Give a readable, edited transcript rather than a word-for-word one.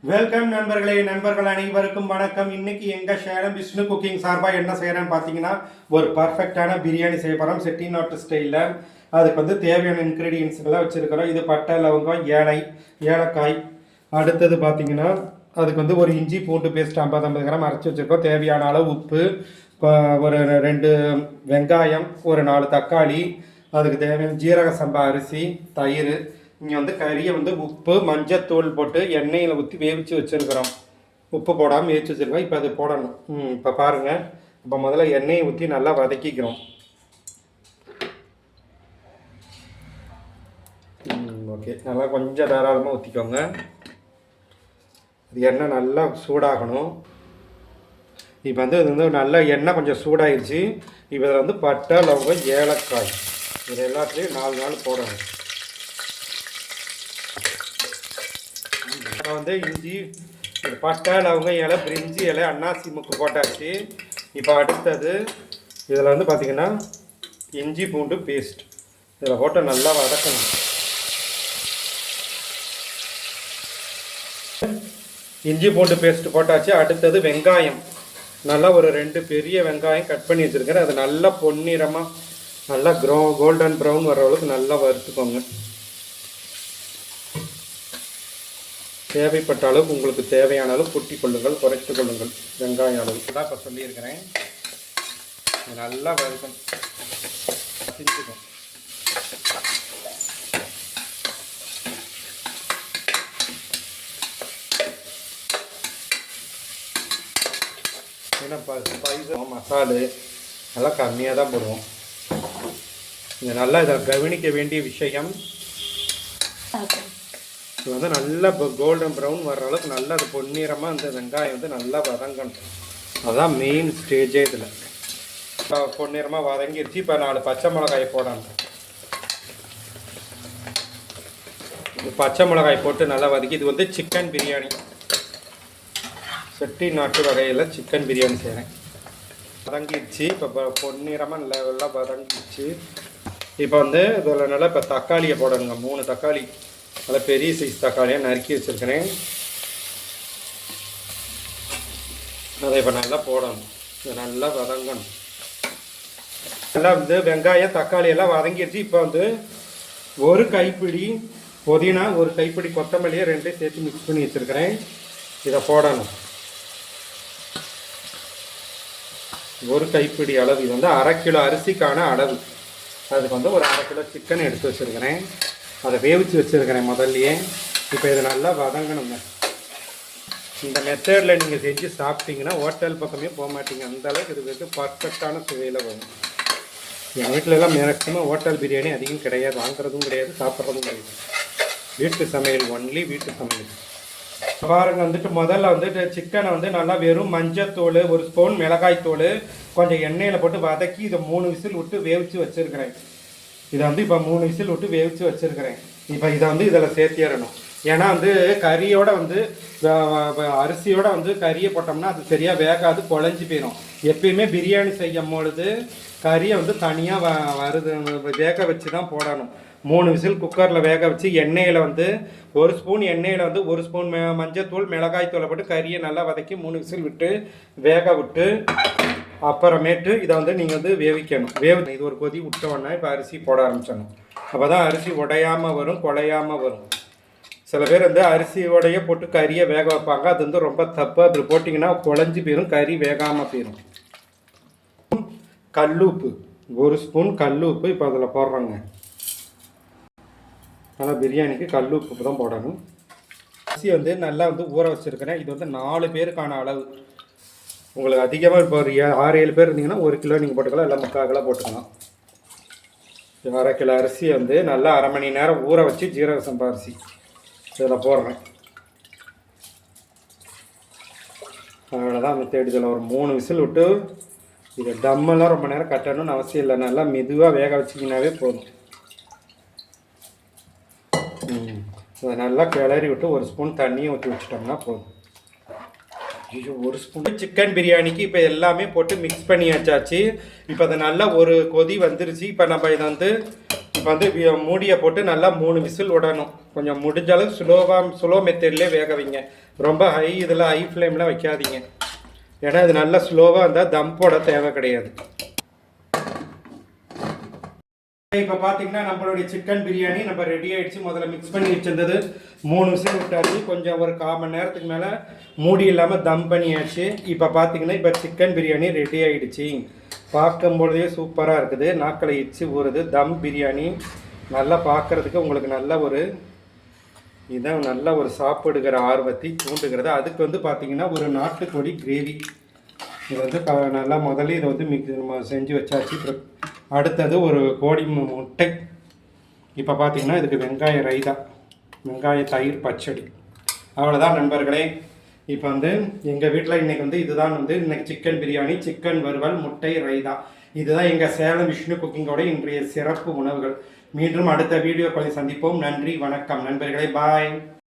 Welcome நண்பர்களே, நண்பர்கள் அனைவருக்கும் வணக்கம். இன்னைக்கு எங்கள் சேலம் விஷ்ணு குக்கிங் சார்பாக என்ன செய்கிறேன்னு பார்த்தீங்கன்னா, ஒரு பர்ஃபெக்டான பிரியாணி செய்ய போகிறோம் செட்டிநாட்டு ஸ்டைலில். அதுக்கு தேவையான இன்க்ரீடியன்ஸ்கள்லாம் வச்சுருக்கிறோம். இது பட்டை, லவங்கம், ஏலக்காய். அடுத்தது பார்த்தீங்கன்னா அதுக்கு ஒரு இஞ்சி பூண்டு பேஸ்ட் 50 கிராம் அரைச்சி வச்சுருக்கோம். தேவையான அளவு உப்பு, ஒரு 2 வெங்காயம், ஒரு 4 தக்காளி, அதுக்கு தேவையான ஜீரக சம்பா அரிசி, தயிர். இங்கே கறியை உப்பு மஞ்சத்தூள் போட்டு எண்ணெயில் ஊற்றி வேவிச்சு வச்சுருக்கிறோம். உப்பு போடாமல் வேவிச்சு வச்சுருக்கோம். இப்போ அது போடணும். இப்போ பாருங்கள். இப்போ முதல்ல எண்ணெயை ஊற்றி நல்லா வதக்கிக்கிறோம். ஓகே, நல்லா கொஞ்சம் தாராளமாக ஊற்றிக்கோங்க. அது எண்ணெய் நல்லா சூடாகணும். இப்போ இது நல்லா எண்ணெய் கொஞ்சம் சூடாகிடுச்சு. இப்போ இதில் பட்டை, லவங்கம், ஏலக்காய் இது எல்லாத்துலேயும் 4 போடணும். இஞ்சி, பட்டை, லவங்கம் இலை, பிரிஞ்சி இலை, அன்னாசி முக்கு போட்டாச்சு. இப்போ அடுத்தது இதில் பார்த்திங்கன்னா இஞ்சி பூண்டு பேஸ்ட் இதில் போட்டு நல்லா வதக்கணும். இஞ்சி பூண்டு பேஸ்ட் போட்டாச்சு. அடுத்தது வெங்காயம், நல்லா ஒரு 2 பெரிய வெங்காயம் கட் பண்ணி வச்சுருக்கிறேன். அது நல்லா பொன்னிறமாக நல்லா கோல்டன் ப்ரௌன் வர அளவுக்கு நல்லா வறுத்துக்கோங்க. தேவைப்பட்ட அளவுக்கு உங்களுக்கு தேவையான அளவு கூட்டி கொள்ளுங்கள், குறைத்து கொள்ளுங்கள். வெங்காய அளவு தான் இப்போ சொல்லியிருக்கிறேன். நல்லா வறுக்கணும், செஞ்சுக்கும். ஏன்னா ஸ்பைஸு மசாலு நல்லா கம்மியாக தான் போடுவோம். இங்கே நல்லா இதை கவனிக்க வேண்டிய விஷயம், இது நல்லா இப்போ கோல்டன் ப்ரௌன் வர்ற அளவுக்கு நல்லா அது பொன்னிறமாக அந்த வெங்காயம் நல்லா வதங்கணும். அதுதான் மெயின் ஸ்டேஜே இதில். இப்போ பொன்னிறமாக வதங்கிடுச்சு. இப்போ 4 பச்சை மிளகாய் போடணும். பச்சை மிளகாய் போட்டு நல்லா வதக்கி, இது சிக்கன் பிரியாணி, செட்டிநாட்டு வகையில் சிக்கன் பிரியாணி செய்கிறேன். வதங்கிடுச்சு. இப்போ பொன்னிறமாக நல்லா வதங்கிடுச்சு. இப்போ இதில் நல்லா இப்போ தக்காளியை போடணுங்க. 3 தக்காளி, நல்லா பெரிய சைஸ் தக்காளியாக நறுக்கி வச்சுருக்கிறேன். அதை இப்போ நல்லா போடணும். இது நல்லா வதங்கணும். நல்லா வெங்காயம் தக்காளி எல்லாம் வதங்கிடுச்சு. இப்போ ஒரு கைப்பிடி புதினா, ஒரு கைப்பிடி கொத்தமல்லியை 2 சேர்த்து மிக்ஸ் பண்ணி வச்சுருக்கிறேன். இதை போடணும். ஒரு கைப்பிடி அளவு, இது 1/2 கிலோ அரிசிக்கான அளவு. அதுக்கு ஒரு 1/2 கிலோ சிக்கன் எடுத்து வச்சுருக்கிறேன். அதை வேவிச்சு வச்சுருக்கிறேன் முதல்லையே. இப்போ இதை நல்லா வதங்கணுங்க. இந்த மெத்தடில் நீங்கள் செஞ்சு சாப்பிட்டீங்கன்னா ஹோட்டல் பக்கமே போக மாட்டீங்க. அந்தளவுக்கு இது பர்ஃபெக்டான சுவையில் வரும். என் வீட்டிலலாம் மேக்ஸிமம் ஹோட்டல் பிரியாணி அதிகம் கிடையாது, வாங்குறதும் கிடையாது, சாப்பிட்றதும் கிடையாது. வீட்டு சமையல், ஒன்லி வீட்டு சமையல். பாருங்க, முதல்ல சிக்கனை நல்லா வெறும் மஞ்சத்தூள், 1 ஸ்பூன் மிளகாய்த்தூள், கொஞ்சம் எண்ணெயில் போட்டு வதக்கி இதை 3 விசில் விட்டு வேவிச்சு வச்சுருக்கிறேன். இதை இப்போ 3 விசில் விட்டு வேவிச்சு வச்சுருக்கிறேன். இப்போ இதை இதில் சேர்த்திடணும். ஏன்னா கறியோட அரிசியோட கறியை போட்டோம்னா அது சரியாக வேகாது, குழஞ்சி போயிடும். எப்பயுமே பிரியாணி செய்யும் பொழுது கறியை தனியாக வேக வச்சு தான் போடணும். 3 விசில் குக்கரில் வேக வச்சு எண்ணெயில் 1 ஸ்பூன் எண்ணெயில் 1 ஸ்பூன் மஞ்சத்தூள், மிளகாய்த்தூளை போட்டு கறியை நல்லா வதக்கி 3 விசில் விட்டு வேக விட்டு அப்புறமேட்டு இதை நீங்கள் வேவிக்கணும். இது ஒரு கொதி விட்டோன்னா இப்போ அரிசி போட ஆரம்பிச்சிடணும். அப்போ தான் அரிசி உடையாமல் வரும், குழையாமல் வரும். சில பேர் அரிசியோடைய போட்டு கறியை வேக வைப்பாங்க. அது ரொம்ப தப்பு. அப்படி போட்டிங்கன்னா குழஞ்சி போயிடும், கறி வேகாமல் போயிடும். கல்லுப்பு, 1 ஸ்பூன் கல்லுப்பு இப்போ அதில் போடுறோங்க. ஆனால் பிரியாணிக்கு கல்லுப்பு தான் போடணும். அரிசி நல்லா ஊற வச்சுருக்கிறேன். இது 4 பேருக்கான அளவு. உங்களுக்கு அதிகமாக இப்போ ஒரு 6-7 பேர் இருந்தீங்கன்னா 1 கிலோ நீங்கள் போட்டுக்கலாம், இல்லை 3/4 கிலோ போட்டுக்கலாம். 1/2 கிலோ அரிசி நல்லா 1/2 மணி நேரம் ஊற வச்சு ஜீரக சம்பா அரிசி இதில் போடுறேன். அவ்வளோதான். இதில் ஒரு 3 விசில் விட்டு இது தம்மெல்லாம் ரொம்ப நேரம் கட்டணும்னு அவசியம் இல்லை. நல்லா மெதுவாக வேக வச்சிங்கனாவே போதும். அதை நல்லா கிளறி விட்டு 1 ஸ்பூன் தண்ணியை ஊற்றி வச்சுட்டோம்னா போதும். 1 ஸ்பூன் சிக்கன் பிரியாணிக்கு இப்போ எல்லாமே போட்டு மிக்ஸ் பண்ணி வச்சாச்சு. இப்போ அது நல்லா ஒரு கொதி வந்துருச்சு. இப்போ நம்ம இதை இப்போ வந்து மூடியை போட்டு நல்லா 3 விசில் விடணும். கொஞ்சம் முடிஞ்ச அளவுக்கு ஸ்லோ மெத்தட்லேயே வேக வைங்க. ரொம்ப இதில் ஹை ஃப்ளேமில் வைக்காதீங்க. ஏன்னா இது நல்லா ஸ்லோவாக இருந்தால் தம் போட தேவை கிடையாது. இப்போ பார்த்தீங்கன்னா நம்மளுடைய சிக்கன் பிரியாணி நம்ம ரெடி ஆகிடுச்சு. முதல்ல மிக்ஸ் பண்ணி வச்சிருந்தது 3 விசில் விட்டாச்சு. கொஞ்சம் ஒரு 1/4 மணி நேரத்துக்கு மேலே மூடி இல்லாமல் தம் பண்ணியாச்சு. இப்போ பார்த்தீங்கன்னா இப்போ சிக்கன் பிரியாணி ரெடி ஆகிடுச்சு. பார்க்கும்பொழுதே சூப்பராக இருக்குது. நாக்களை இச்சு ஊறுது. தம் பிரியாணி நல்லா பார்க்குறதுக்கு உங்களுக்கு நல்ல ஒரு இதான் நல்ல ஒரு சாப்பிடுகிற ஆர்வத்தை தூண்டுகிறது. அதுக்கு வந்து பார்த்திங்கன்னா ஒரு நாட்டுக்கோழி கிரேவி இது வந்து நல்லா முதல்ல இதை வந்து செஞ்சு வச்சாச்சு. அடுத்தது ஒரு கோழி முட்டை. இப்போ பார்த்திங்கன்னா இதுக்கு வெங்காய ரைதா, வெங்காய தயிர் பச்சடி. அவ்வளோதான் நண்பர்களே. இப்போ வந்து எங்கள் வீட்டில் இன்றைக்கி வந்து இதுதான் வந்து இன்றைக்கி சிக்கன் பிரியாணி, சிக்கன் வறுவல், முட்டை ரைதா. இதுதான் எங்கள் சேலம் விஷ்ணு குக்கிங்கோட இன்றைய சிறப்பு உணவுகள். மீண்டும் அடுத்த வீடியோக்களை சந்திப்போம். நன்றி, வணக்கம் நண்பர்களே. பாய்.